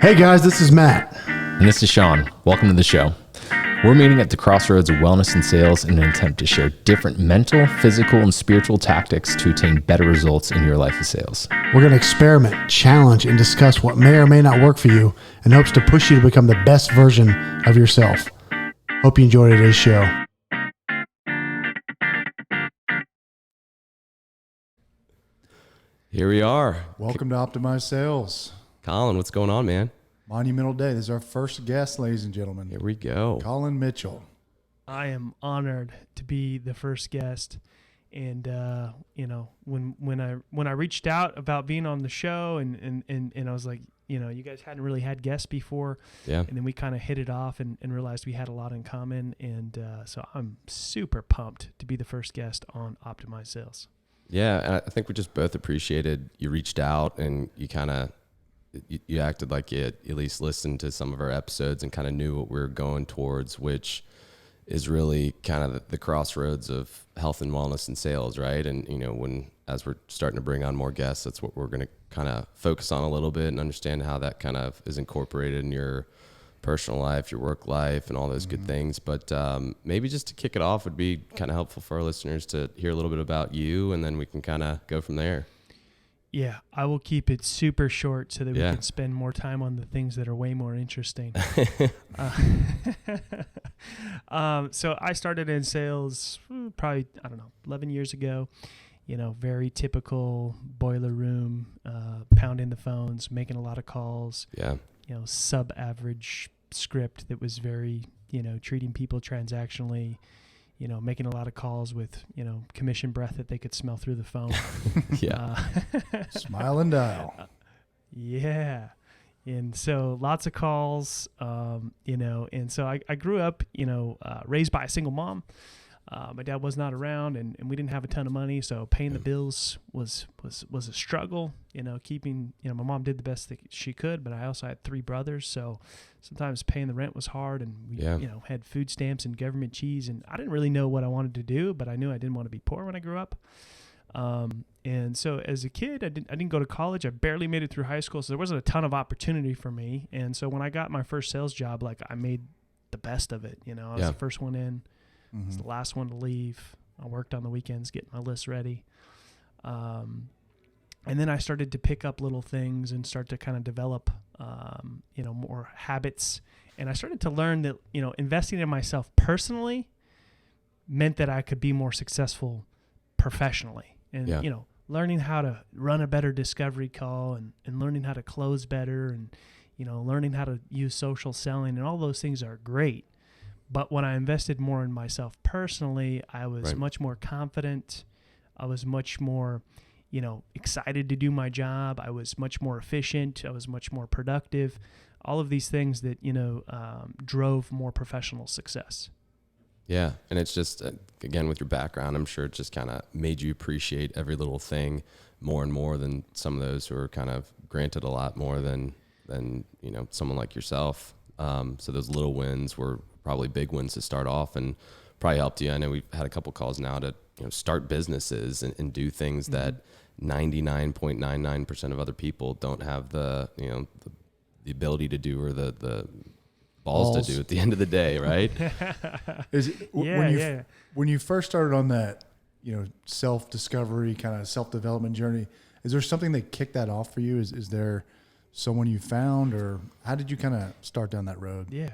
Hey guys, this is Matt. And this is Sean. Welcome to the show. We're meeting at the crossroads of wellness and sales in an attempt to share different mental, physical, and spiritual tactics to attain better results in your life of sales. We're going to experiment, challenge, and discuss what may or may not work for you in hopes to push you to become the best version of yourself. Hope you enjoyed today's show. Here we are. Welcome to Optimize Sales. Collin, what's going on, man? Monumental day. This is our first guest, ladies and gentlemen. Here we go. Collin Mitchell. I am honored to be the first guest. And, when I reached out about being on the show and I was like, you guys hadn't really had guests before. Yeah. And then we kind of hit it off and realized we had a lot in common. And so I'm super pumped to be the first guest on Optimize Sales. Yeah, and I think we just both appreciated you reached out and you kind of you acted like you at least listened to some of our episodes and kind of knew what we were going towards, which is really kind of the crossroads of health and wellness and sales, right? And as we're starting to bring on more guests, that's what we're going to kind of focus on a little bit and understand how that kind of is incorporated in your personal life, your work life, and all those good things. But maybe just to kick it off would be kind of helpful for our listeners to hear a little bit about you, and then we can kind of go from there. Yeah, I will keep it super short so that we can spend more time on the things that are way more interesting. So I started in sales probably, 11 years ago. Very typical boiler room, pounding the phones, making a lot of calls. Yeah. Sub-average script that was very, treating people transactionally, making a lot of calls with, commission breath that they could smell through the phone. Yeah. Smile and dial. Yeah. And so lots of calls, and so I grew up, raised by a single mom. My dad was not around and we didn't have a ton of money. So paying the bills was a struggle, keeping, my mom did the best that she could, but I also had 3 brothers. So sometimes paying the rent was hard and we, had food stamps and government cheese, and I didn't really know what I wanted to do, but I knew I didn't want to be poor when I grew up. And so as a kid, I didn't go to college. I barely made it through high school. So there wasn't a ton of opportunity for me. And so when I got my first sales job, I made the best of it. I was the first one in. I was the last one to leave. I worked on the weekends, getting my list ready. And then I started to pick up little things and start to kind of develop, more habits. And I started to learn that, investing in myself personally meant that I could be more successful professionally. And, learning how to run a better discovery call and learning how to close better and, learning how to use social selling and all those things are great. But when I invested more in myself personally, I was much more confident. I was much more, excited to do my job. I was much more efficient. I was much more productive. All of these things that, drove more professional success. Yeah. And it's just, again, with your background, I'm sure it just kind of made you appreciate every little thing more and more than some of those who are kind of granted a lot more than someone like yourself. So those little wins were probably big wins to start off and probably helped you. I know we've had a couple calls now to start businesses and do things that 99.99% of other people don't have the ability to do or the balls to do at the end of the day, right? When you first started on that, self-discovery kind of self-development journey, is there something that kicked that off for you? Is there someone you found, or how did you kind of start down that road? Yeah.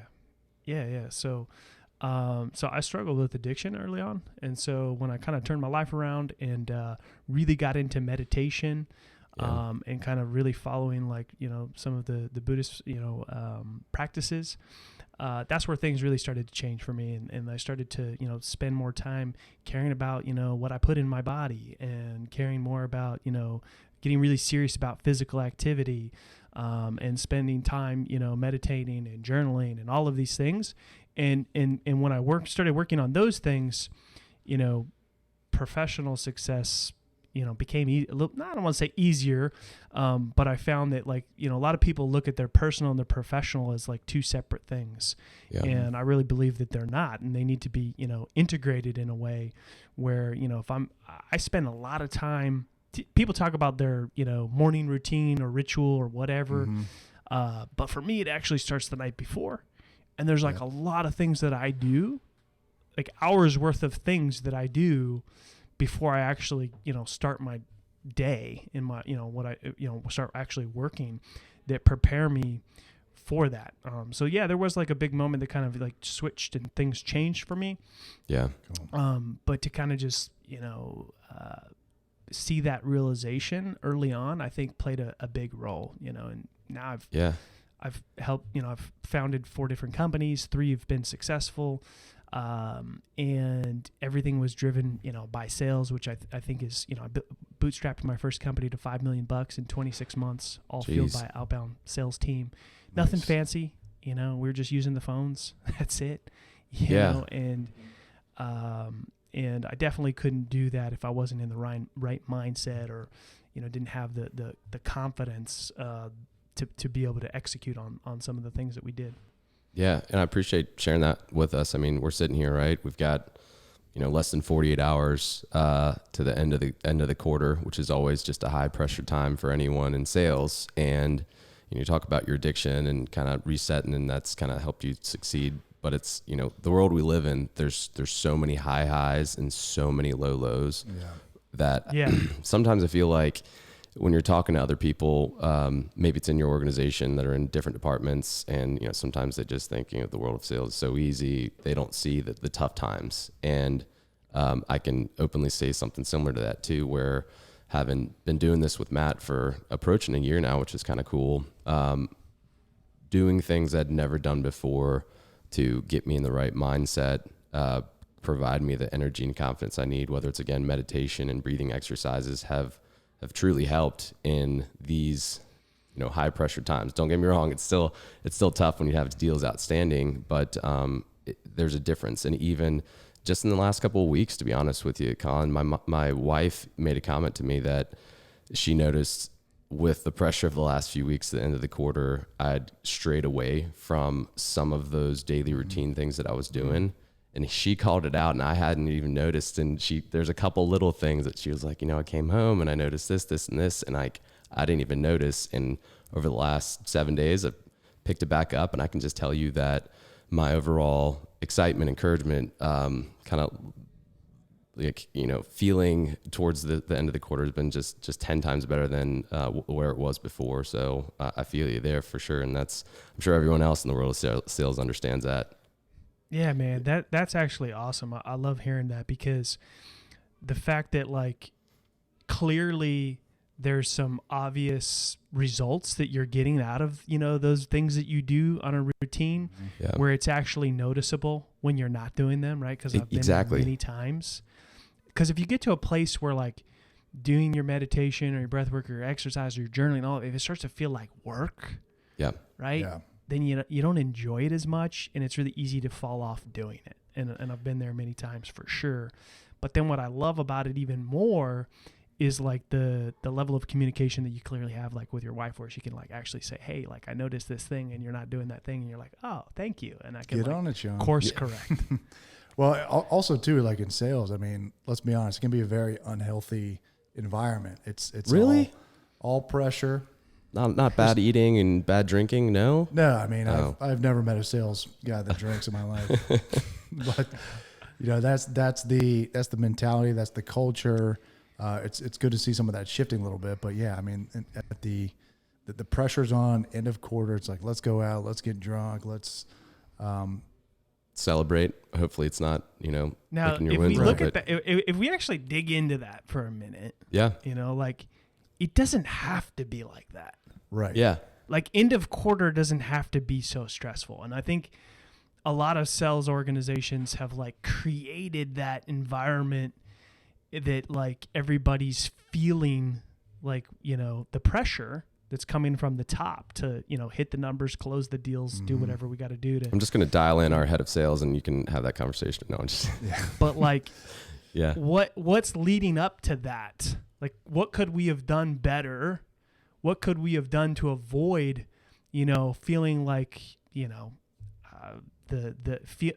So I struggled with addiction early on. And so when I kind of turned my life around and really got into meditation and kind of really following some of the Buddhist, practices, that's where things really started to change for me. And I started to, spend more time caring about, what I put in my body and caring more about, getting really serious about physical activity. And spending time, meditating and journaling and all of these things. And when I started working on those things, professional success, became I don't want to say easier, but I found that a lot of people look at their personal and their professional as like 2 separate things. Yeah. And I really believe that they're not, and they need to be, integrated in a way where, I spend a lot of time. People talk about their, morning routine or ritual or whatever. But for me, it actually starts the night before. And there's like a lot of things that I do, like hours worth of things that I do before I actually, start my day in my, start actually working, that prepare me for that. So yeah, there was like a big moment that kind of like switched and things changed for me. Yeah. But to kind of just, see that realization early on, I think played a big role, and now I've helped, I've founded 4 different companies, 3 have been successful. And everything was driven, by sales, which I think is, I bootstrapped my first company to $5 million in 26 months, all fueled by outbound sales team. Nothing fancy, we were just using the phones. That's it. You know, and I definitely couldn't do that if I wasn't in the right mindset, or, didn't have the confidence, to be able to execute on some of the things that we did. Yeah, and I appreciate sharing that with us. I mean, we're sitting here, right? We've got, less than 48 hours to the end of the quarter, which is always just a high pressure time for anyone in sales. And you talk about your addiction and kind of resetting, and that's kind of helped you succeed. But it's, the world we live in, there's so many high highs and so many low lows that sometimes I feel like when you're talking to other people, maybe it's in your organization that are in different departments, and sometimes they just think the world of sales is so easy. They don't see the tough times, and I can openly say something similar to that too, where having been doing this with Matt for approaching a year now, which is kind of cool, doing things I'd never done before to get me in the right mindset, provide me the energy and confidence I need, whether it's again meditation and breathing exercises, have truly helped in these, high pressure times. Don't get me wrong. It's still tough when you have deals outstanding, but there's a difference. And even just in the last couple of weeks, to be honest with you, Collin, my wife made a comment to me that she noticed with the pressure of the last few weeks at the end of the quarter, I'd strayed away from some of those daily routine things that I was doing. And she called it out, and I hadn't even noticed. And there's a couple little things that she was like, I came home and I noticed this, and this, and I didn't even notice. And over the last 7 days, I've picked it back up, and I can just tell you that my overall excitement, encouragement, kind of like, feeling towards the end of the quarter has been just 10 times better than where it was before. So I feel you there for sure. And I'm sure everyone else in the world of sales understands that. Yeah, man, that's actually awesome. I love hearing that, because the fact that like clearly there's some obvious results that you're getting out of, those things that you do on a routine, where it's actually noticeable when you're not doing them, right? Because I've been there many times. Because if you get to a place where like doing your meditation or your breath work or your exercise or your journaling, all if it starts to feel like work, right? Yeah. Then you don't enjoy it as much, and it's really easy to fall off doing it. And I've been there many times for sure. But then what I love about it even more is like the level of communication that you clearly have like with your wife, where she can like actually say, hey, like I noticed this thing and you're not doing that thing, and you're like, oh, thank you. And I can get on it, Sean. Course correct. Well, also too, like in sales, I mean, let's be honest, it can be a very unhealthy environment. It's really all pressure. Not bad eating and bad drinking. No, I mean, I've never met a sales guy that drinks in my life, but that's the mentality. That's the culture. It's good to see some of that shifting a little bit, but yeah, I mean, at the pressure's on end of quarter. It's like, let's go out, let's get drunk. Let's, celebrate. Hopefully it's not, now making your if wins we look up, at that, if we actually dig into that for a minute, like it doesn't have to be like that. Right. Yeah. Like end of quarter doesn't have to be so stressful. And I think a lot of sales organizations have like created that environment that like everybody's feeling like, the pressure that's coming from the top to, hit the numbers, close the deals, do whatever we got to do to. I'm just going to dial in our head of sales and you can have that conversation. No, I'm just, But like, yeah. What's leading up to that? Like, what could we have done better? What could we have done to avoid, feeling like,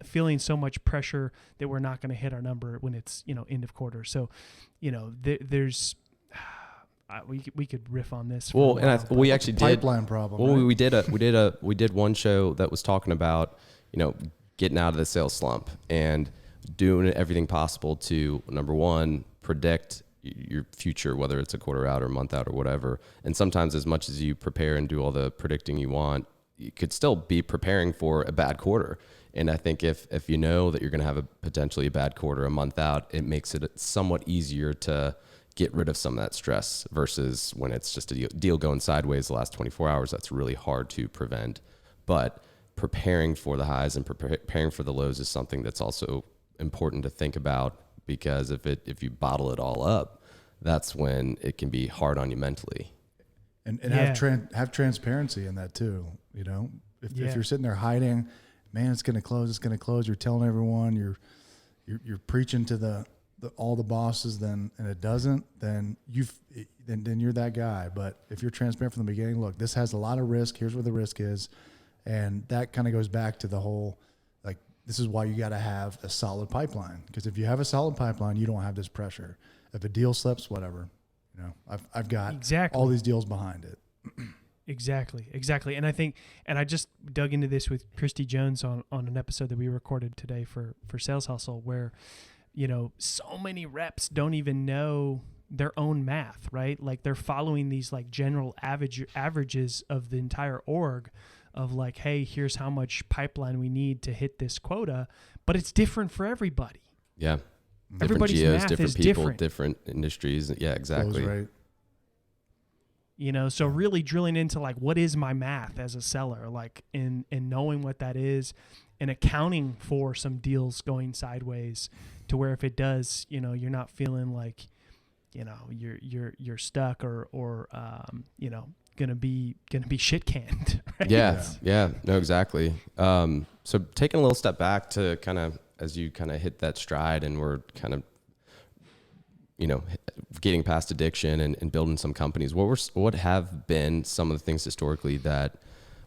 feeling so much pressure that we're not going to hit our number when it's, end of quarter. So, there's, we could riff on this. Well, for a and while, we actually did. Pipeline problem. Well, right? we did one show that was talking about, getting out of the sales slump and doing everything possible to, number one, predict your future, whether it's a quarter out or a month out or whatever. And sometimes, as much as you prepare and do all the predicting you want, you could still be preparing for a bad quarter. And I think if you know that you're going to have potentially a bad quarter a month out, it makes it somewhat easier to get rid of some of that stress versus when it's just a deal going sideways the last 24 hours. That's really hard to prevent. But preparing for the highs and preparing for the lows is something that's also important to think about, because if you bottle it all up, that's when it can be hard on you mentally. And have transparency in that too. If you're sitting there hiding, man, it's going to close. You're telling everyone, you're preaching to all the bosses, and it doesn't, then you're that guy. But if you're transparent from the beginning, look, this has a lot of risk. Here's where the risk is. And that kind of goes back to the whole, like, this is why you got to have a solid pipeline. Because if you have a solid pipeline, you don't have this pressure. If a deal slips, whatever, I've got all these deals behind it. Exactly. And I just dug into this with Christy Jones on an episode that we recorded today for Sales Hustle, where, so many reps don't even know their own math, right? Like, they're following these like general averages of the entire org of like, hey, here's how much pipeline we need to hit this quota, but it's different for everybody. Yeah. Everybody's different geos, math different is people, different. different industries. Yeah, exactly. Close rate. So really drilling into like, what is my math as a seller, like and knowing what that is and accounting for some deals going sideways to where if it does, you're not feeling like, you're stuck or gonna be shit canned. Right? Yeah. No, exactly. So taking a little step back to kind of, as you kind of hit that stride and we're kind of, getting past addiction and building some companies, what have been some of the things historically that,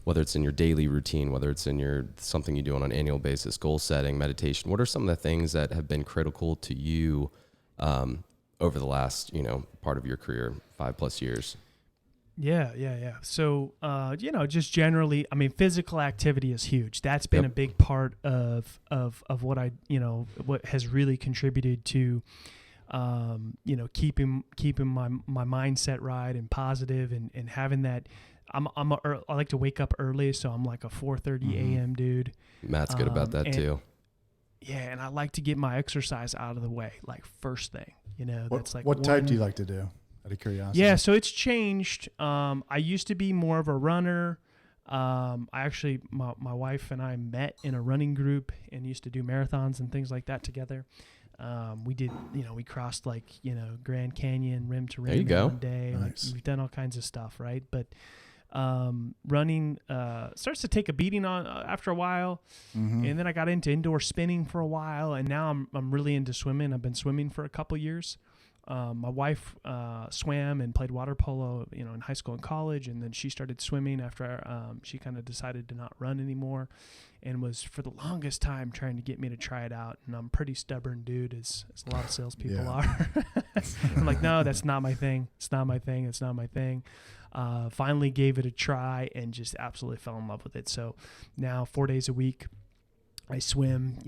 whether it's in your daily routine, whether it's in something you do on an annual basis, goal setting, meditation, what are some of the things that have been critical to you over the last, part of your career, 5+ years? Yeah. So, just generally, I mean, physical activity is huge. That's been a big part of what what has really contributed to, keeping my mindset right and positive and having that. I like to wake up early, so I'm like a 4:30 a.m. dude. Matt's good about that too. Yeah, and I like to get my exercise out of the way, like first thing. That's like what type do you like to do? Out of curiosity. Yeah, so it's changed. I used to be more of a runner. My wife and I met in a running group and used to do marathons and things like that together. We did, we crossed like, Grand Canyon rim to rim there you go. one day. Nice. We've done all kinds of stuff, right? But running starts to take a beating on after a while. Mm-hmm. And then I got into indoor spinning for a while, and now I'm really into swimming. I've been swimming for a couple years. My wife swam and played water polo, in high school and college, and then she started swimming after she kind of decided to not run anymore, and was for the longest time trying to get me to try it out. And I'm a pretty stubborn dude, as a lot of salespeople are. I'm like, no, that's not my thing. It's not my thing. It's not my thing. Finally gave it a try and just absolutely fell in love with it. So now 4 days a week, I swim,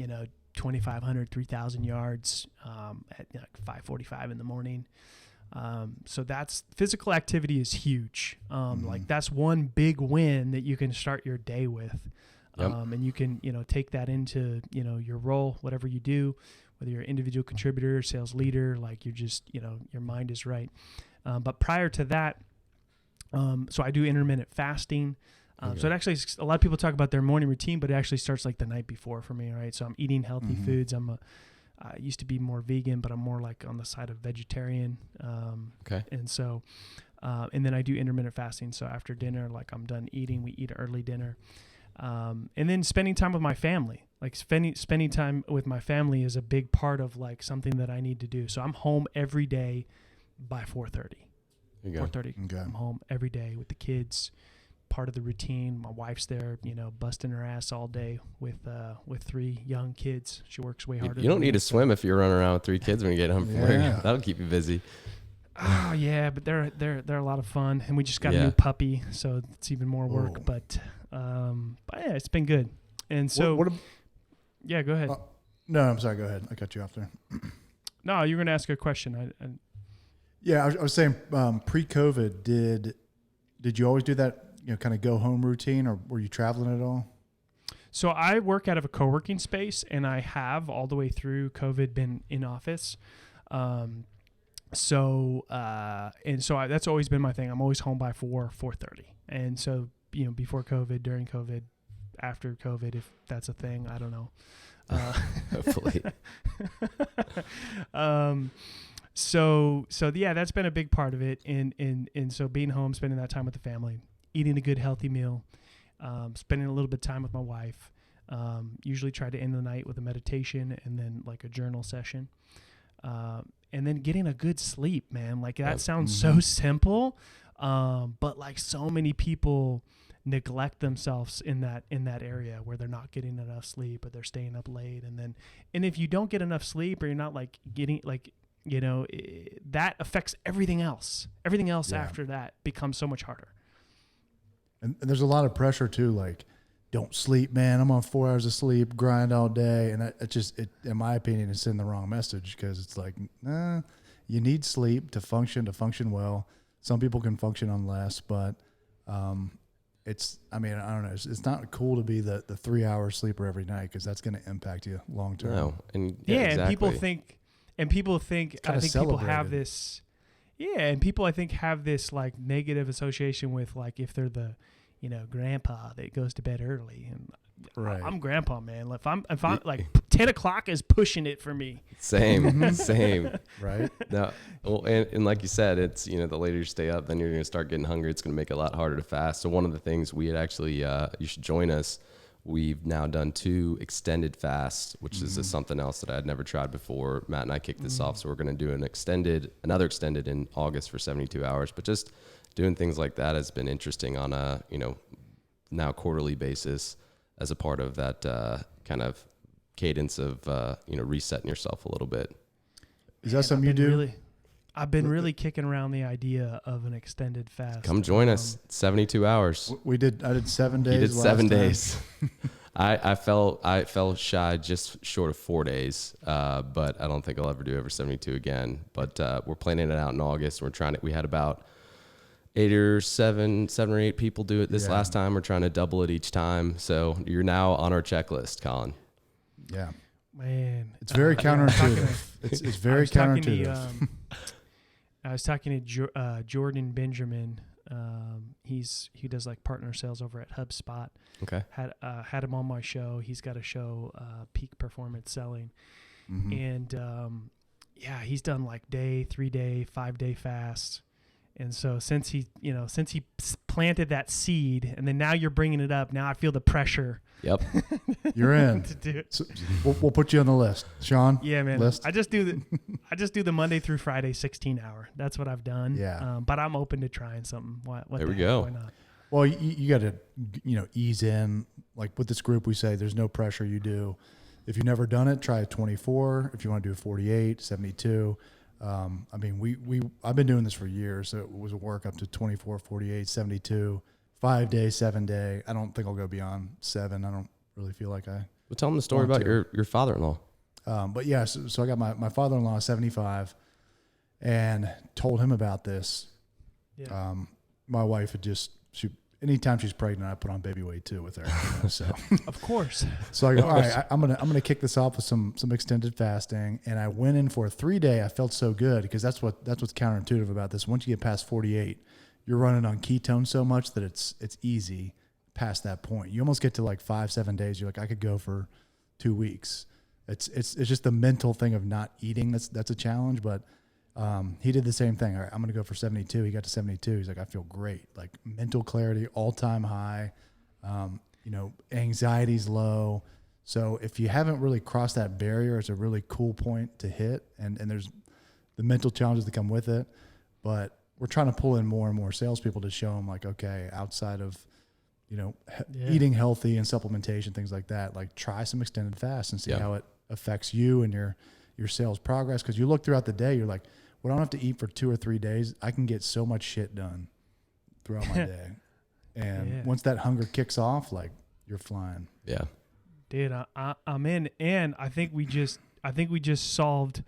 2,500, 3,000 yards at 5:45 in the morning. So that's physical activity is huge. Like that's one big win that you can start your day with. Yep. And you can, take that into, your role, whatever you do, whether you're an individual contributor, sales leader, like you're just, your mind is right. But prior to that, so I do intermittent fasting. So it actually, a lot of people talk about their morning routine, but it actually starts like the night before for me, right? So I'm eating healthy foods. I used to be more vegan, but I'm more like on the side of vegetarian. Okay. And so, and then I do intermittent fasting. So after dinner, like I'm done eating, we eat early dinner. And then spending time with my family, like spending time with my family is a big part of like something that I need to do. So I'm home every day by 4:30. 4:30. Okay. I'm home every day with the kids. Part of the routine. My wife's there, busting her ass all day with 3 young kids. She works way harder. You don't need to swim if you're running around with 3 kids when you get home from work. That'll keep you busy. Oh yeah, but they're a lot of fun, and we just got a Yeah. new puppy, so it's even more work. Ooh. But yeah, it's been good. And so yeah, go ahead. No, I'm sorry. Go ahead. I cut you off there. No, you're gonna ask a question. Yeah, I was saying pre-COVID, did you always do that, kind of go home routine, or were you traveling at all? So I work out of a co-working space, and I have all the way through COVID been in office. That's always been my thing. I'm always home by 4:30. And so, before COVID, during COVID, after COVID, if that's a thing, I don't know. Hopefully. So yeah, that's been a big part of it. And so being home, spending that time with the family, eating a good, healthy meal, spending a little bit of time with my wife, usually try to end the night with a meditation and then like a journal session. And then getting a good sleep, man. Like that sounds so simple. But like so many people neglect themselves in that area where they're not getting enough sleep, or they're staying up late. And if you don't get enough sleep, or you're not like getting that affects everything else. Everything else after that becomes so much harder. And there's a lot of pressure too, like, don't sleep, man. I'm on 4 hours of sleep, grind all day. And it in my opinion, it's sending the wrong message, because it's like, you need sleep to function well. Some people can function on less, but I don't know. It's not cool to be the 3-hour sleeper every night, because that's going to impact you long term. No. And And exactly. people think, I think people have celebrated. this, and people I think have this like negative association with like if they're the, grandpa that goes to bed early, and Right. I'm grandpa, man. If I'm like 10 o'clock is pushing it for me. Same. Right. No, well, and like you said, it's, the later you stay up, then you're going to start getting hungry. It's going to make it a lot harder to fast. So one of the things we had actually, you should join us. We've now done 2 extended fasts, which is something else that I had never tried before. Matt and I kicked this off, so we're going to do another extended in August for 72 hours. But just doing things like that has been interesting on a, now quarterly basis, as a part of that kind of cadence of, resetting yourself a little bit. Is that something you do? I've been really kicking around the idea of an extended fast. Come join us. 72 hours. I did 7 days. You did last 7 time. days. I fell shy just short of 4 days, but I don't think I'll ever do over 72 again. But we're planning it out in August. We had about 7 or 8 people do it this last time. We're trying to double it each time. So you're now on our checklist, Colin. Yeah. Man, It's very counterintuitive. It's very counterintuitive. I was talking to Jordan Benjamin. He does like partner sales over at HubSpot. Okay. Had him on my show. He's got a show, Peak Performance Selling, and he's done like 3-day, 5-day fasts. And so since he planted that seed, and then now you're bringing it up, now I feel the pressure. Yep. You're in. To do it. So we'll put you on the list, Sean. Yeah, man. List. I just do the Monday through Friday 16-hour. That's what I've done. Yeah. But I'm open to trying something. There we go. Why not? Well, you got to ease in. Like with this group, we say there's no pressure. You do. If you've never done it, try 24. If you want to do 48, 72. I've been doing this for years, so it was a work up to 24, 48, 72, 5 day, 7 day. I don't think I'll go beyond 7. I don't really feel like I. Well, tell them the story about your father-in-law. But yeah, so I got my father-in-law, 75, and told him about this. Yeah. My wife had anytime she's pregnant, I put on baby weight too with her. So Of course. So I go, all right, I'm gonna kick this off with some extended fasting, and I went in for a 3-day. I felt so good, because that's what's counterintuitive about this. Once you get past 48, you're running on ketones so much that it's easy past that point. You almost get to like 5-7 days. You're like, I could go for 2 weeks. It's just the mental thing of not eating that's a challenge. But he did the same thing. All right, I'm gonna go for 72. He got to 72. He's like, I feel great, like mental clarity, all-time high. Anxiety's low. So if you haven't really crossed that barrier, it's a really cool point to hit. And there's the mental challenges that come with it. But we're trying to pull in more and more salespeople to show them, like, okay, outside of, eating healthy and supplementation, things like that, like try some extended fast and see how it affects you and your sales progress. Because you look throughout the day, you're like, when I don't have to eat for 2 or 3 days, I can get so much shit done throughout my day. And once that hunger kicks off, like, you're flying. Yeah. Dude, I'm in, and I think we just solved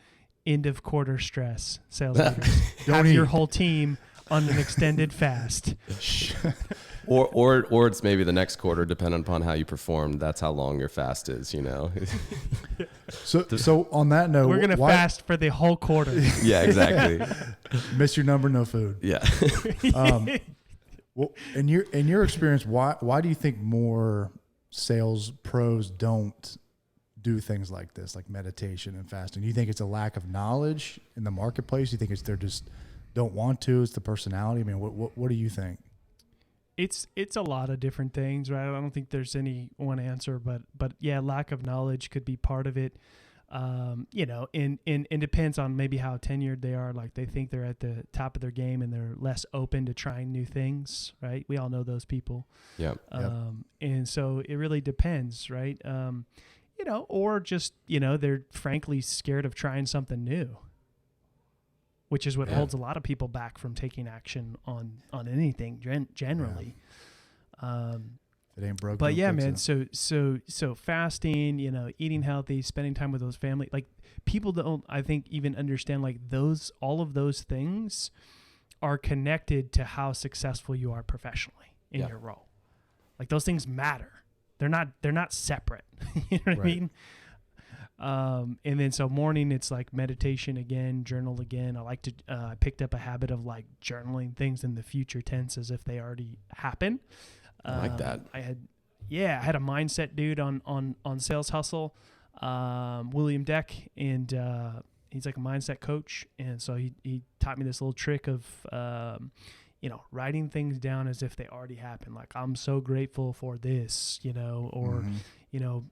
end of quarter stress. Sales leaders, have your whole team on an extended fast. Or it's maybe the next quarter, depending upon how you performed. That's how long your fast is, you know. So on that note, we're gonna fast for the whole quarter. Yeah, exactly. Miss your number, no food. Yeah. Well, in your experience, why do you think more sales pros don't do things like this, like meditation and fasting? Do you think it's a lack of knowledge in the marketplace? Do you think they're just don't want to? It's the personality. I mean, what do you think? It's a lot of different things, right? I don't think there's any one answer, but yeah, lack of knowledge could be part of it. You know, and it depends on maybe how tenured they are. Like, they think they're at the top of their game and they're less open to trying new things, right? We all know those people. Yeah. And so it really depends, right? You know, or just, you know, they're frankly scared of trying something new, which is what holds a lot of people back from taking action on anything generally. It ain't broke. But yeah, man. So fasting, you know, eating healthy, spending time with those family, like, people don't, I think, even understand, like, all of those things are connected to how successful you are professionally in your role. Like, those things matter. They're not separate. You know what I mean? And then so morning, it's like meditation again, journal again. I like to, I picked up a habit of, like, journaling things in the future tense as if they already happen. I like that. I had a mindset dude on Sales Hustle, William Deck, and he's like a mindset coach. And so he taught me this little trick of, you know, writing things down as if they already happened. Like, I'm so grateful for this, you know, or, you know,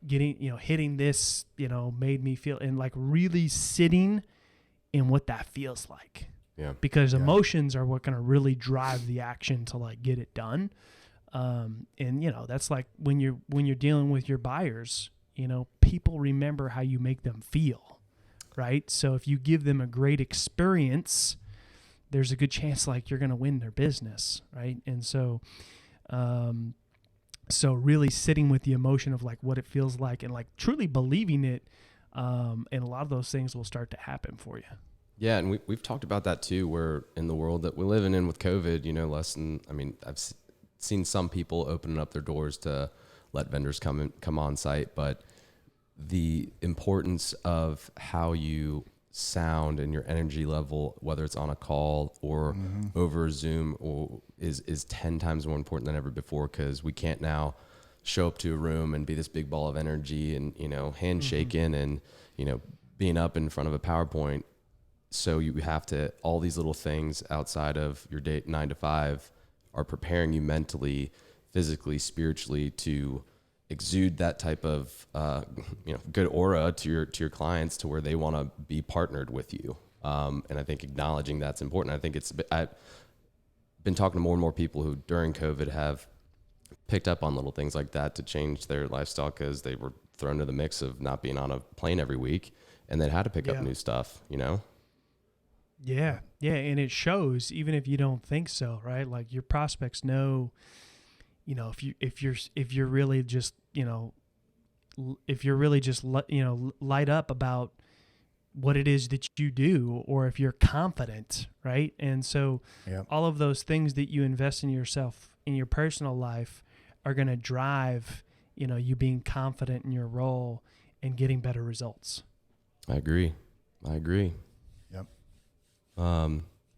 hitting this, you know, made me feel, and like really sitting in what that feels like. Yeah. Because emotions are what going to really drive the action to, like, get it done. And you know, that's like when you're dealing with your buyers, you know, people remember how you make them feel, right? So if you give them a great experience, there's a good chance, like, you're going to win their business, right? And so, so really sitting with the emotion of, like, what it feels like, and, like, truly believing it, and a lot of those things will start to happen for you. Yeah, and we've talked about that too, where in the world that we're living in with COVID, you know, I've seen some people opening up their doors to let vendors come on site, but the importance of how you sound and your energy level, whether it's on a call or over Zoom, is 10 times more important than ever before, because we can't now show up to a room and be this big ball of energy and, you know, handshaking and, you know, being up in front of a PowerPoint. So you have to, all these little things outside of your day 9 to 5 are preparing you mentally, physically, spiritually to exude that type of you know, good aura to your clients, to where they want to be partnered with you. And I think acknowledging that's important. I think I've been talking to more and more people who during COVID have picked up on little things like that to change their lifestyle, because they were thrown to the mix of not being on a plane every week, and then had to pick up new stuff, you know? Yeah. Yeah. And it shows, even if you don't think so, right? Like, your prospects know, you know, if you're really just, you know, light up about what it is that you do, or if you're confident, right? And so all of those things that you invest in yourself in your personal life are going to drive, you know, you being confident in your role and getting better results. I agree. Yep.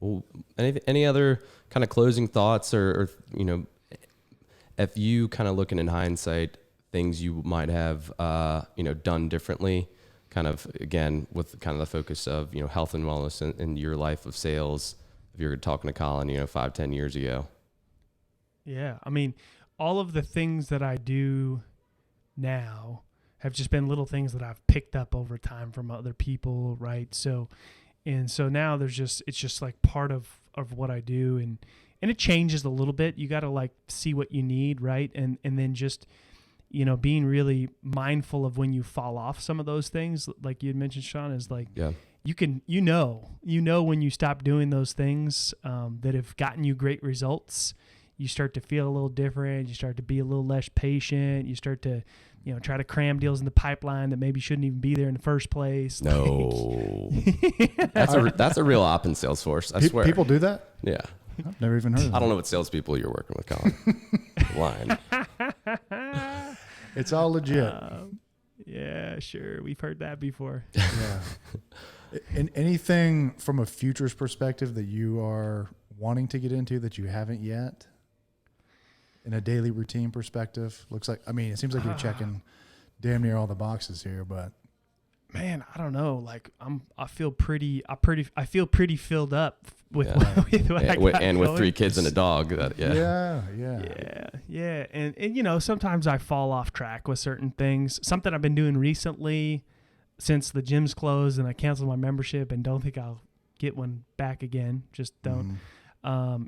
Well, any other kind of closing thoughts, or, you know, if you kind of looking in hindsight, things you might have, you know, done differently, kind of, again, with kind of the focus of, you know, health and wellness in your life of sales, if you're talking to Collin, you know, 5-10 years ago? Yeah. I mean, all of the things that I do now have just been little things that I've picked up over time from other people, right? So now it's just like part of what I do, and it changes a little bit. You got to, like, see what you need, right? And then just, you know, being really mindful of when you fall off some of those things, like you had mentioned, Sean, is like, you know when you stop doing those things that have gotten you great results, you start to feel a little different. You start to be a little less patient. You start to, try to cram deals in the pipeline that maybe shouldn't even be there in the first place. No, that's a real op in Salesforce. I swear. People do that? Yeah. I've never even heard of that. I don't know what salespeople you're working with, Collin. Line. It's all legit. Yeah, sure. We've heard that before. Yeah. And anything from a futures perspective that you are wanting to get into that you haven't yet? In a daily routine perspective? It seems like you're checking damn near all the boxes here, but man, I don't know. Like I feel pretty filled up with with what I got and with going. 3 kids and a dog. Yeah. And sometimes I fall off track with certain things. Something I've been doing recently, since the gym's closed and I canceled my membership and don't think I'll get one back again. Just don't.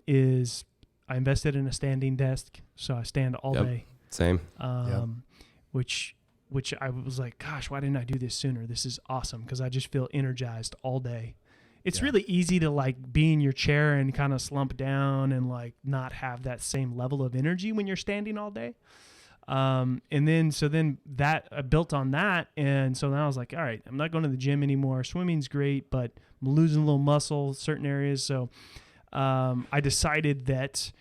Is I invested in a standing desk, so I stand all day. Same. Which I was like, gosh, why didn't I do this sooner? This is awesome because I just feel energized all day. It's really easy to like be in your chair and kind of slump down and like not have that same level of energy when you're standing all day. And then that I built on that. And so now I was like, all right, I'm not going to the gym anymore. Swimming's great, but I'm losing a little muscle, certain areas. So I decided that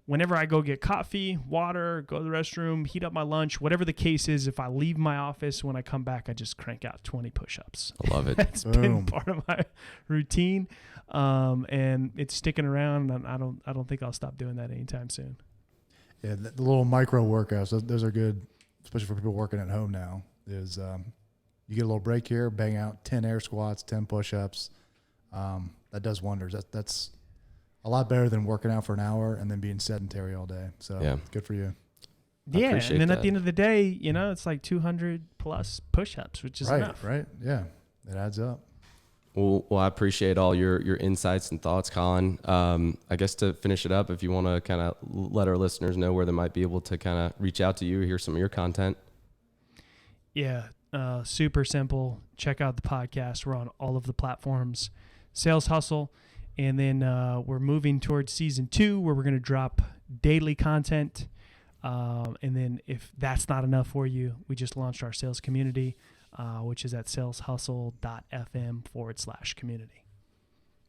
whenever I go get coffee, water, go to the restroom, heat up my lunch, whatever the case is, if I leave my office, when I come back, I just crank out 20 push-ups. I love it. That's been part of my routine. And it's sticking around, and I don't think I'll stop doing that anytime soon. Yeah, the little micro workouts, those are good, especially for people working at home now, is you get a little break here, bang out 10 air squats, 10 push-ups. That does wonders. That's a lot better than working out for an hour and then being sedentary all day. So good for you. Yeah, and then at the end of the day, it's like 200 plus push-ups, which is enough. Right, yeah. It adds up. Well, I appreciate all your insights and thoughts, Collin. I guess to finish it up, if you want to kind of let our listeners know where they might be able to kind of reach out to you, hear some of your content. Yeah, super simple. Check out the podcast. We're on all of the platforms. Sales Hustle. And then we're moving towards season 2 where we're going to drop daily content. And then if that's not enough for you, we just launched our sales community, which is at saleshustle.fm/community.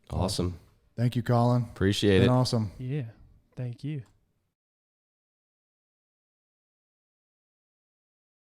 Awesome. Thank you, Collin. Appreciate it. Awesome. Yeah. Thank you.